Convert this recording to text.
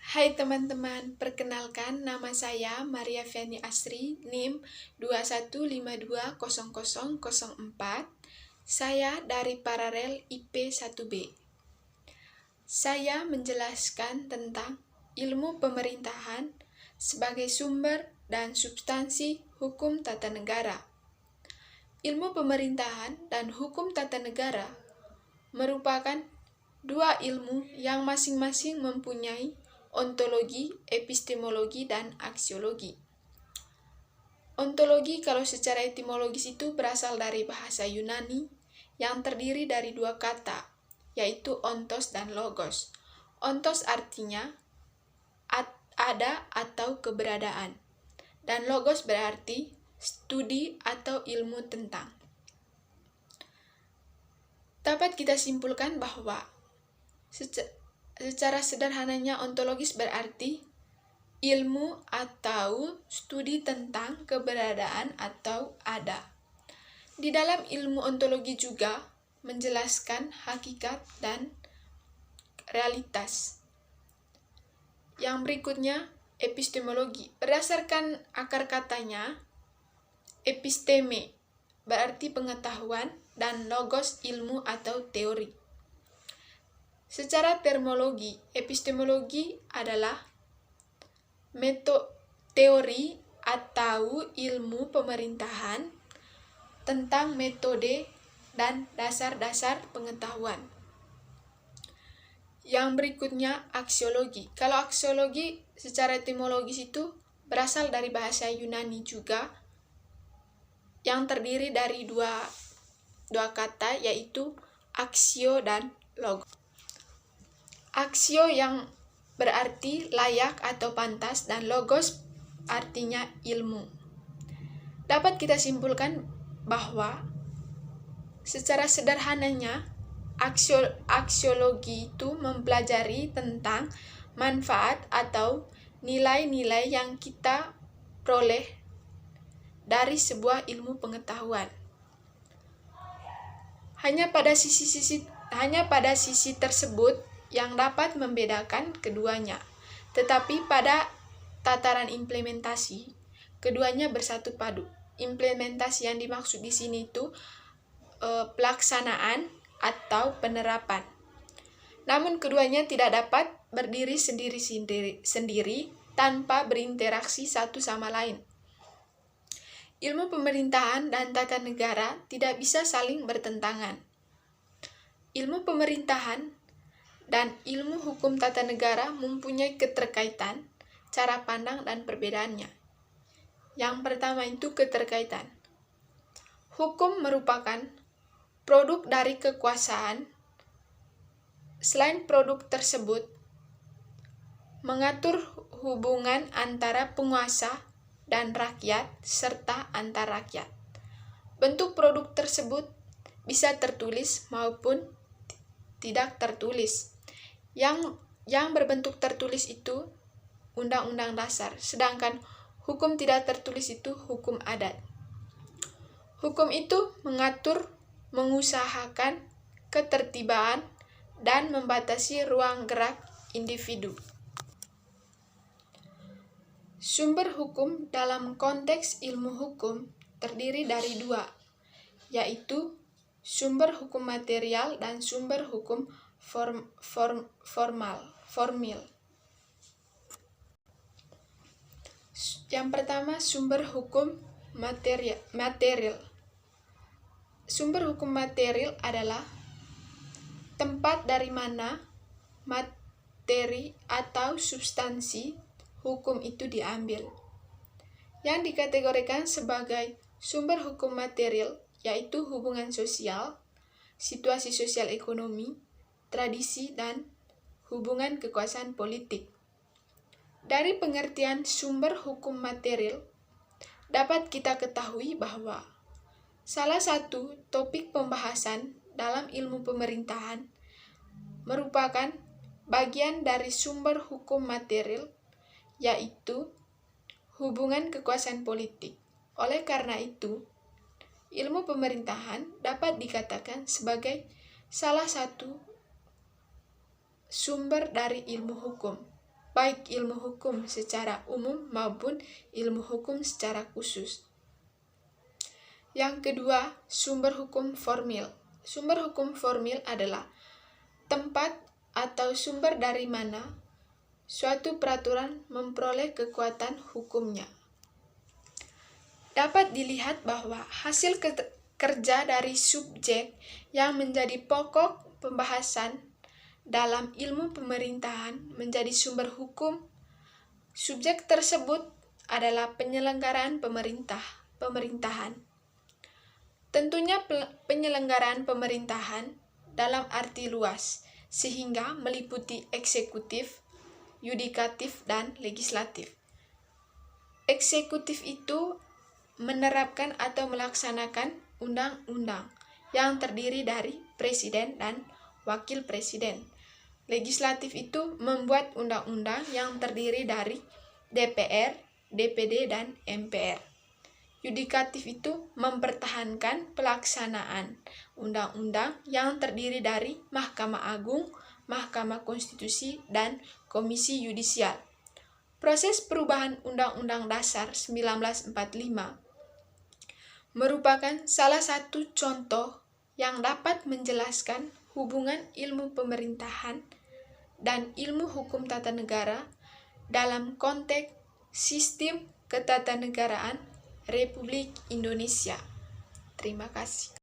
Hai teman-teman, perkenalkan nama saya Maria Feni Asri, NIM 21520004. Saya dari Paralel IP 1B. Saya menjelaskan tentang ilmu pemerintahan sebagai sumber dan substansi hukum tata negara. Ilmu pemerintahan dan hukum tata negara merupakan dua ilmu yang masing-masing mempunyai ontologi, epistemologi, dan aksiologi. Ontologi kalau secara etimologis itu berasal dari bahasa Yunani yang terdiri dari dua kata, yaitu ontos dan logos. Ontos artinya ada atau keberadaan, dan logos berarti studi atau ilmu tentang. Dapat kita simpulkan bahwa secara sederhananya ontologis berarti ilmu atau studi tentang keberadaan atau ada. Di dalam ilmu ontologi juga menjelaskan hakikat dan realitas. Yang berikutnya epistemologi. Berdasarkan akar katanya, episteme berarti pengetahuan dan logos ilmu atau teori. Secara terminologi, epistemologi adalah teori atau ilmu pemerintahan tentang metode dan dasar-dasar pengetahuan. Yang berikutnya aksiologi. Kalau aksiologi secara etimologis itu berasal dari bahasa Yunani juga, yang terdiri dari dua kata, yaitu aksio dan logos. Aksio yang berarti layak atau pantas, dan logos artinya ilmu. Dapat kita simpulkan bahwa secara sederhananya aksiologi itu mempelajari tentang manfaat atau nilai-nilai yang kita peroleh dari sebuah ilmu pengetahuan. Hanya pada sisi tersebut yang dapat membedakan keduanya. Tetapi pada tataran implementasi, keduanya bersatu padu. Implementasi yang dimaksud di sini itu pelaksanaan atau penerapan. Namun keduanya tidak dapat berdiri sendiri tanpa berinteraksi satu sama lain. Ilmu pemerintahan dan tata negara tidak bisa saling bertentangan. Ilmu pemerintahan dan ilmu hukum tata negara mempunyai keterkaitan, cara pandang, dan perbedaannya. Yang pertama itu keterkaitan. Hukum merupakan produk dari kekuasaan. Selain produk tersebut, mengatur hubungan antara penguasa dan rakyat, serta antar rakyat. Bentuk produk tersebut bisa tertulis maupun tidak tertulis. Yang berbentuk tertulis itu Undang-Undang Dasar, sedangkan hukum tidak tertulis itu hukum adat. Hukum itu mengatur, mengusahakan ketertiban, dan membatasi ruang gerak individu. Sumber hukum dalam konteks ilmu hukum terdiri dari dua, yaitu sumber hukum material dan sumber hukum formil. Yang pertama, sumber hukum material. Sumber hukum material adalah tempat dari mana materi atau substansi hukum itu diambil. Yang dikategorikan sebagai sumber hukum material yaitu hubungan sosial, situasi sosial ekonomi, tradisi, dan hubungan kekuasaan politik. Dari pengertian sumber hukum material, dapat kita ketahui bahwa salah satu topik pembahasan dalam ilmu pemerintahan merupakan bagian dari sumber hukum material, yaitu hubungan kekuasaan politik. Oleh karena itu, ilmu pemerintahan dapat dikatakan sebagai salah satu sumber dari ilmu hukum. baik ilmu hukum secara umum maupun ilmu hukum secara khusus. Yang kedua, sumber hukum formil. Sumber hukum formil adalah tempat atau sumber dari mana suatu peraturan memperoleh kekuatan hukumnya. Dapat dilihat bahwa hasil kerja dari subjek yang menjadi pokok pembahasan dalam ilmu pemerintahan menjadi sumber hukum. Subjek tersebut adalah penyelenggaraan pemerintahan. Tentunya penyelenggaraan pemerintahan dalam arti luas, sehingga meliputi eksekutif, yudikatif, dan legislatif. Eksekutif itu menerapkan atau melaksanakan undang-undang yang terdiri dari presiden dan wakil presiden. Legislatif itu membuat undang-undang yang terdiri dari DPR, DPD, dan MPR. Yudikatif itu mempertahankan pelaksanaan undang-undang yang terdiri dari Mahkamah Agung, Mahkamah Konstitusi, dan Komisi Yudisial. Proses perubahan Undang-Undang Dasar 1945 merupakan salah satu contoh yang dapat menjelaskan hubungan ilmu pemerintahan dan ilmu hukum tata negara dalam konteks sistem ketatanegaraan Republik Indonesia. Terima kasih.